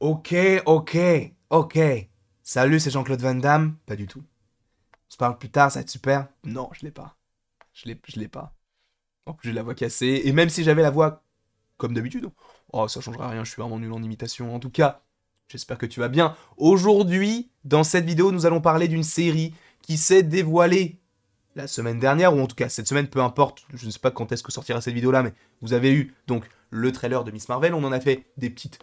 Ok, ok, ok. Salut, c'est Jean-Claude Van Damme. Pas du tout. On se parle plus tard, ça va être super. Non, je l'ai pas. Je l'ai pas. En plus, j'ai la voix cassée. Et même si j'avais la voix comme d'habitude, oh, ça changera rien, je suis vraiment nul en imitation. En tout cas, j'espère que tu vas bien. Aujourd'hui, dans cette vidéo, nous allons parler d'une série qui s'est dévoilée la semaine dernière, ou en tout cas cette semaine, peu importe, je ne sais pas quand est-ce que sortira cette vidéo-là, mais vous avez eu donc le trailer de Miss Marvel, on en a fait des petites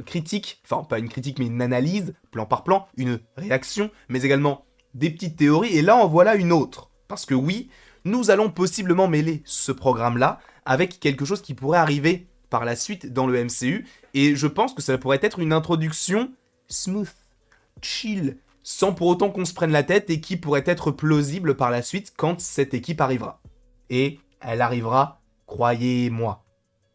critiques, enfin pas une critique mais une analyse, plan par plan, une réaction, mais également des petites théories, et là en voilà une autre. Parce que oui, nous allons possiblement mêler ce programme-là avec quelque chose qui pourrait arriver par la suite dans le MCU, et je pense que ça pourrait être une introduction smooth, chill, sans pour autant qu'on se prenne la tête et qui pourrait être plausible par la suite quand cette équipe arrivera. Et elle arrivera, croyez-moi,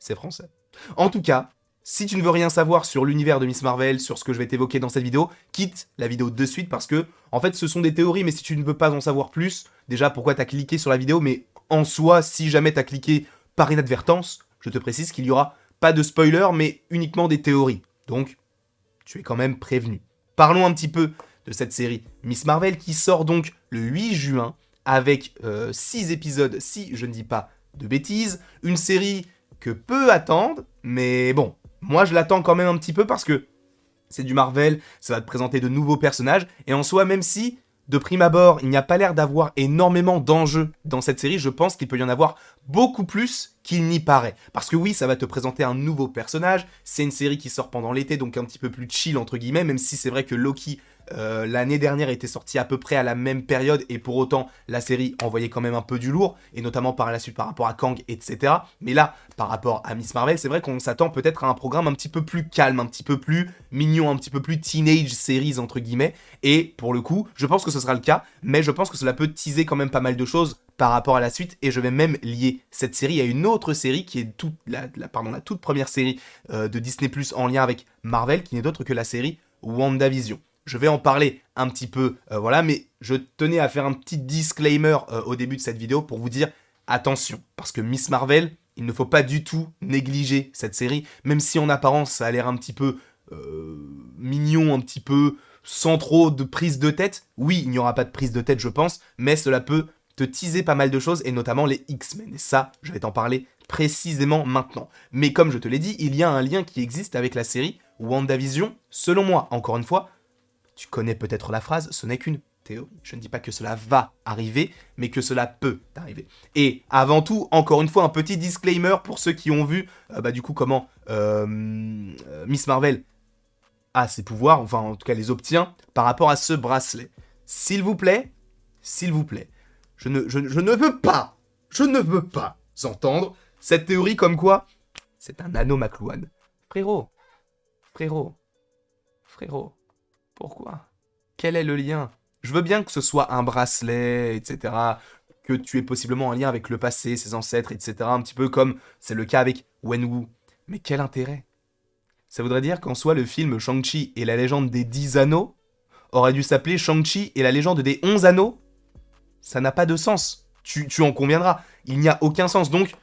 c'est français. En tout cas, si tu ne veux rien savoir sur l'univers de Miss Marvel, sur ce que je vais t'évoquer dans cette vidéo, quitte la vidéo de suite parce que, en fait, ce sont des théories, mais si tu ne veux pas en savoir plus, déjà, pourquoi t'as cliqué sur la vidéo, mais en soi, si jamais t'as cliqué par inadvertance, je te précise qu'il y aura pas de spoiler, mais uniquement des théories. Donc, tu es quand même prévenu. Parlons un petit peu de cette série Miss Marvel qui sort donc le 8 juin avec 6 épisodes, si je ne dis pas de bêtises. Une série que peu attendent, mais bon, moi je l'attends quand même un petit peu parce que c'est du Marvel, ça va te présenter de nouveaux personnages, et en soi, même si de prime abord, il n'y a pas l'air d'avoir énormément d'enjeux dans cette série, je pense qu'il peut y en avoir beaucoup plus qu'il n'y paraît. Parce que oui, ça va te présenter un nouveau personnage, c'est une série qui sort pendant l'été, donc un petit peu plus chill entre guillemets, même si c'est vrai que Loki, l'année dernière, était sorti à peu près à la même période, et pour autant, la série envoyait quand même un peu du lourd, et notamment par la suite par rapport à Kang, etc. Mais là, par rapport à Miss Marvel, c'est vrai qu'on s'attend peut-être à un programme un petit peu plus calme, un petit peu plus mignon, un petit peu plus teenage series entre guillemets, et pour le coup, je pense que ce sera le cas, mais je pense que cela peut teaser quand même pas mal de choses par rapport à la suite, et je vais même lier cette série à une autre série qui est la toute première série de Disney Plus en lien avec Marvel, qui n'est d'autre que la série WandaVision. Je vais en parler un petit peu, voilà, mais je tenais à faire un petit disclaimer au début de cette vidéo pour vous dire attention, parce que Miss Marvel, il ne faut pas du tout négliger cette série, même si en apparence ça a l'air un petit peu mignon, un petit peu sans trop de prise de tête. Oui, il n'y aura pas de prise de tête, je pense, mais cela peut te teaser pas mal de choses, et notamment les X-Men. Et ça, je vais t'en parler précisément maintenant. Mais comme je te l'ai dit, il y a un lien qui existe avec la série WandaVision, selon moi, encore une fois. Tu connais peut-être la phrase, ce n'est qu'une théorie. Je ne dis pas que cela va arriver, mais que cela peut arriver. Et avant tout, encore une fois, un petit disclaimer pour ceux qui ont vu, du coup, comment Miss Marvel a ses pouvoirs, enfin en tout cas les obtient, par rapport à ce bracelet. S'il vous plaît, je ne veux pas, entendre cette théorie comme quoi c'est un anneau McLuhan. Frérot, frérot, frérot, pourquoi? Quel est le lien? Je veux bien que ce soit un bracelet, etc. Que tu aies possiblement un lien avec le passé, ses ancêtres, etc. Un petit peu comme c'est le cas avec Wenwu. Mais quel intérêt? Ça voudrait dire qu'en soi, le film Shang-Chi et la légende des 10 anneaux aurait dû s'appeler Shang-Chi et la légende des 11 anneaux. Ça n'a pas de sens. Tu en conviendras. Il n'y a aucun sens. Donc,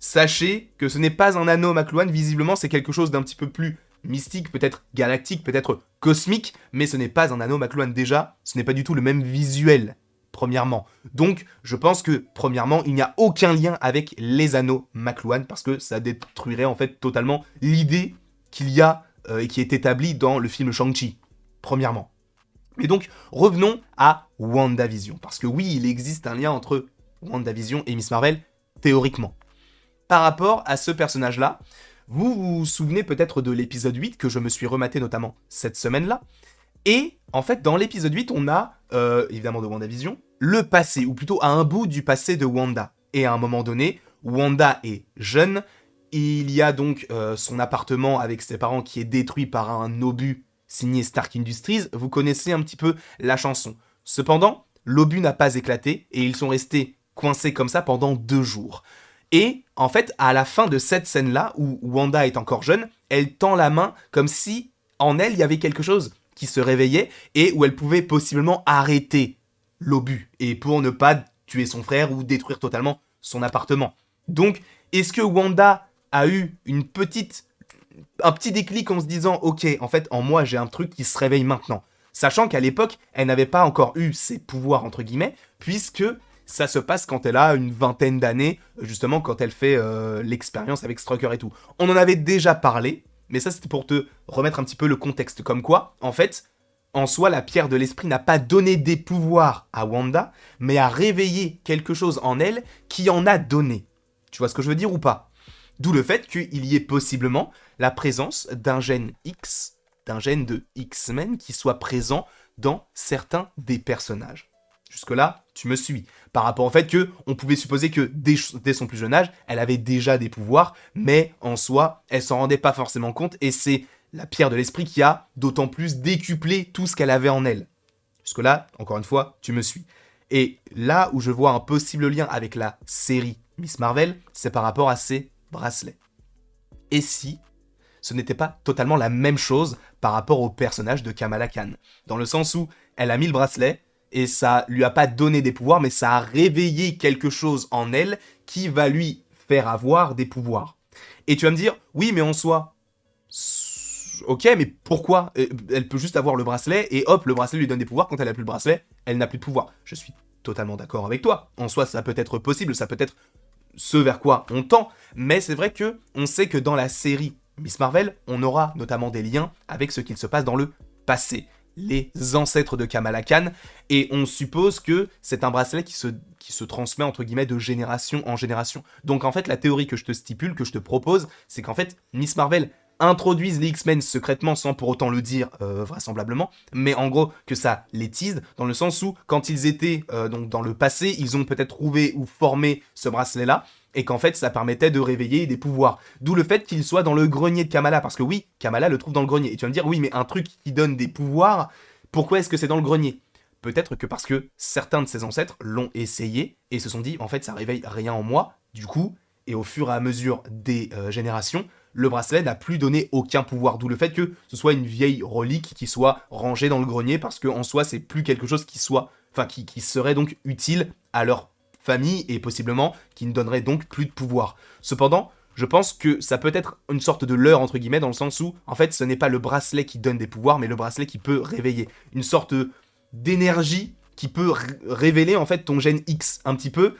sachez que ce n'est pas un anneau McLuhan. Visiblement, c'est quelque chose d'un petit peu plus mystique, peut-être galactique, peut-être cosmique, mais ce n'est pas un anneau McLuhan. Déjà, ce n'est pas du tout le même visuel, premièrement. Donc, je pense que, premièrement, il n'y a aucun lien avec les anneaux McLuhan, parce que ça détruirait en fait totalement l'idée qu'il y a et qui est établie dans le film Shang-Chi, premièrement. Et donc, revenons à WandaVision, parce que oui, il existe un lien entre WandaVision et Miss Marvel, théoriquement. Par rapport à ce personnage-là, vous vous souvenez peut-être de l'épisode 8 que je me suis rematé notamment cette semaine-là. Et en fait, dans l'épisode 8, on a, évidemment de WandaVision, le passé, ou plutôt à un bout du passé de Wanda. Et à un moment donné, Wanda est jeune, il y a donc son appartement avec ses parents qui est détruit par un obus signé Stark Industries. Vous connaissez un petit peu la chanson. Cependant, l'obus n'a pas éclaté et ils sont restés coincés comme ça pendant 2 jours. Et en fait, à la fin de cette scène-là, où Wanda est encore jeune, elle tend la main comme si en elle, il y avait quelque chose qui se réveillait et où elle pouvait possiblement arrêter l'obus, et pour ne pas tuer son frère ou détruire totalement son appartement. Donc, est-ce que Wanda a eu une petite un petit déclic en se disant, ok, en fait, en moi, j'ai un truc qui se réveille maintenant. Sachant qu'à l'époque, elle n'avait pas encore eu ses pouvoirs, entre guillemets, puisque ça se passe quand elle a une vingtaine d'années, justement quand elle fait l'expérience avec Strucker et tout. On en avait déjà parlé, mais ça c'était pour te remettre un petit peu le contexte. Comme quoi, en fait, en soi, la pierre de l'esprit n'a pas donné des pouvoirs à Wanda, mais a réveillé quelque chose en elle qui en a donné. Tu vois ce que je veux dire ou pas? D'où le fait qu'il y ait possiblement la présence d'un gène X, d'un gène de X-Men qui soit présent dans certains des personnages. Jusque-là, tu me suis. Par rapport au fait que on pouvait supposer que dès son plus jeune âge, elle avait déjà des pouvoirs, mais en soi, elle s'en rendait pas forcément compte, et c'est la pierre de l'esprit qui a d'autant plus décuplé tout ce qu'elle avait en elle. Jusque-là, encore une fois, tu me suis. Et là où je vois un possible lien avec la série Miss Marvel, c'est par rapport à ses bracelets. Et si ce n'était pas totalement la même chose par rapport au personnage de Kamala Khan, dans le sens où elle a mis le bracelet, et ça lui a pas donné des pouvoirs, mais ça a réveillé quelque chose en elle qui va lui faire avoir des pouvoirs. Et tu vas me dire, oui, mais en soi, ok, mais pourquoi? Elle peut juste avoir le bracelet, et hop, le bracelet lui donne des pouvoirs. Quand elle a plus le bracelet, elle n'a plus de pouvoir. Je suis totalement d'accord avec toi. En soi, ça peut être possible, ça peut être ce vers quoi on tend, mais c'est vrai que on sait que dans la série Miss Marvel, on aura notamment des liens avec ce qu'il se passe dans le passé, les ancêtres de Kamala Khan, et on suppose que c'est un bracelet qui se transmet entre guillemets de génération en génération. Donc en fait, la théorie que je te stipule, que je te propose, c'est qu'en fait, Miss Marvel introduisent les X-Men secrètement sans pour autant le dire vraisemblablement, mais en gros que ça les tease, dans le sens où quand ils étaient donc dans le passé, ils ont peut-être trouvé ou formé ce bracelet-là, et qu'en fait ça permettait de réveiller des pouvoirs. D'où le fait qu'il soit dans le grenier de Kamala, parce que oui, Kamala le trouve dans le grenier. Et tu vas me dire, oui, mais un truc qui donne des pouvoirs, pourquoi est-ce que c'est dans le grenier? Peut-être que parce que certains de ses ancêtres l'ont essayé, et se sont dit, en fait ça réveille rien en moi, du coup, et au fur et à mesure des générations, le bracelet n'a plus donné aucun pouvoir. D'où le fait que ce soit une vieille relique qui soit rangée dans le grenier, parce qu'en soi, c'est plus quelque chose qui soit, enfin, qui serait donc utile à leur famille, et possiblement qui ne donnerait donc plus de pouvoir. Cependant, je pense que ça peut être une sorte de leurre, entre guillemets, dans le sens où, en fait, ce n'est pas le bracelet qui donne des pouvoirs, mais le bracelet qui peut réveiller. Une sorte d'énergie qui peut révéler, en fait, ton gène X, un petit peu,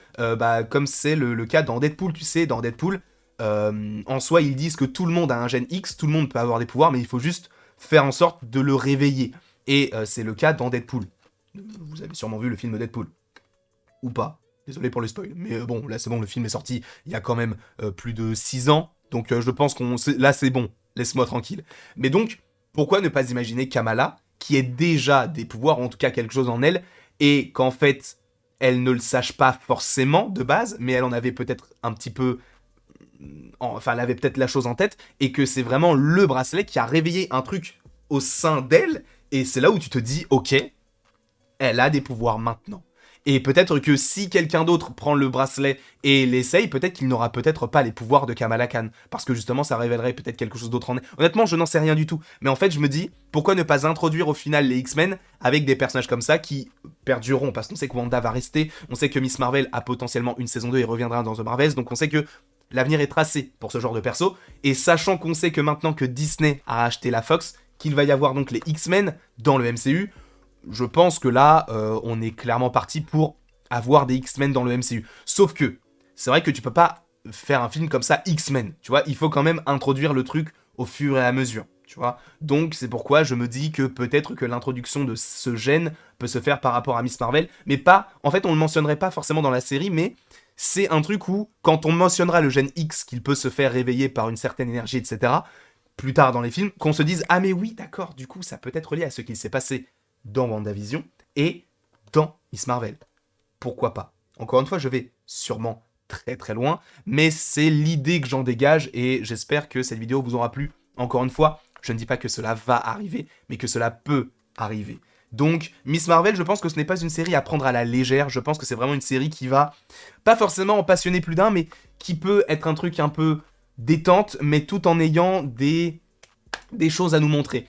comme c'est le cas dans Deadpool, tu sais, dans Deadpool, en soi, ils disent que tout le monde a un gène X, tout le monde peut avoir des pouvoirs, mais il faut juste faire en sorte de le réveiller. Et c'est le cas dans Deadpool. Vous avez sûrement vu le film Deadpool. Ou pas. Désolé pour le spoil. Mais bon, là c'est bon, le film est sorti il y a quand même plus de 6 ans. Donc je pense là c'est bon. Laisse-moi tranquille. Mais donc, pourquoi ne pas imaginer Kamala, qui ait déjà des pouvoirs, ou en tout cas quelque chose en elle, et qu'en fait, elle ne le sache pas forcément de base, mais elle en avait peut-être un petit peu enfin, elle avait peut-être la chose en tête, et que c'est vraiment le bracelet qui a réveillé un truc au sein d'elle, et c'est là où tu te dis, ok, elle a des pouvoirs maintenant. Et peut-être que si quelqu'un d'autre prend le bracelet et l'essaye, peut-être qu'il n'aura peut-être pas les pouvoirs de Kamala Khan. Parce que justement, ça révélerait peut-être quelque chose d'autre en elle. Honnêtement, je n'en sais rien du tout. Mais en fait, je me dis, pourquoi ne pas introduire au final les X-Men avec des personnages comme ça qui perdureront? Parce qu'on sait que Wanda va rester, on sait que Miss Marvel a potentiellement une saison 2 et reviendra dans The Marvels, donc on sait que l'avenir est tracé pour ce genre de perso. Et sachant qu'on sait que maintenant que Disney a acheté la Fox, qu'il va y avoir donc les X-Men dans le MCU, je pense que là, on est clairement parti pour avoir des X-Men dans le MCU. Sauf que, c'est vrai que tu peux pas faire un film comme ça X-Men, tu vois, il faut quand même introduire le truc au fur et à mesure, tu vois. Donc c'est pourquoi je me dis que peut-être que l'introduction de ce gène peut se faire par rapport à Miss Marvel, mais pas, en fait on le mentionnerait pas forcément dans la série, mais c'est un truc où, quand on mentionnera le gène X qu'il peut se faire réveiller par une certaine énergie, etc., plus tard dans les films, qu'on se dise « Ah mais oui, d'accord, du coup ça peut être lié à ce qu'il s'est passé dans WandaVision et dans Miss Marvel. » Pourquoi pas? Encore une fois, je vais sûrement très très loin, mais c'est l'idée que j'en dégage, et j'espère que cette vidéo vous aura plu. Encore une fois, je ne dis pas que cela va arriver, mais que cela peut arriver. Donc, Miss Marvel, je pense que ce n'est pas une série à prendre à la légère, je pense que c'est vraiment une série qui va, pas forcément en passionner plus d'un, mais qui peut être un truc un peu détente, mais tout en ayant des choses à nous montrer.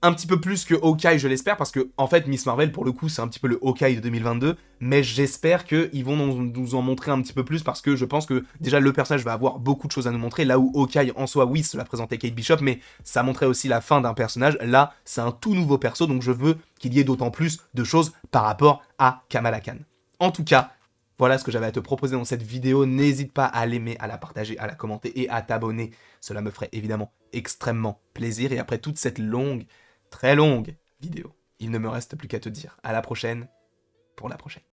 un petit peu plus que Hawkeye, je l'espère, parce que, en fait, Miss Marvel, pour le coup, c'est un petit peu le Hawkeye de 2022, mais j'espère qu'ils vont nous en montrer un petit peu plus, parce que je pense que, déjà, le personnage va avoir beaucoup de choses à nous montrer, là où Hawkeye, en soi, oui, cela présentait Kate Bishop, mais ça montrait aussi la fin d'un personnage. Là, c'est un tout nouveau perso, donc je veux qu'il y ait d'autant plus de choses par rapport à Kamala Khan. En tout cas, voilà ce que j'avais à te proposer dans cette vidéo. N'hésite pas à l'aimer, à la partager, à la commenter et à t'abonner. Cela me ferait évidemment extrêmement plaisir. Et après toute cette longue, très longue vidéo, il ne me reste plus qu'à te dire à la prochaine pour la prochaine.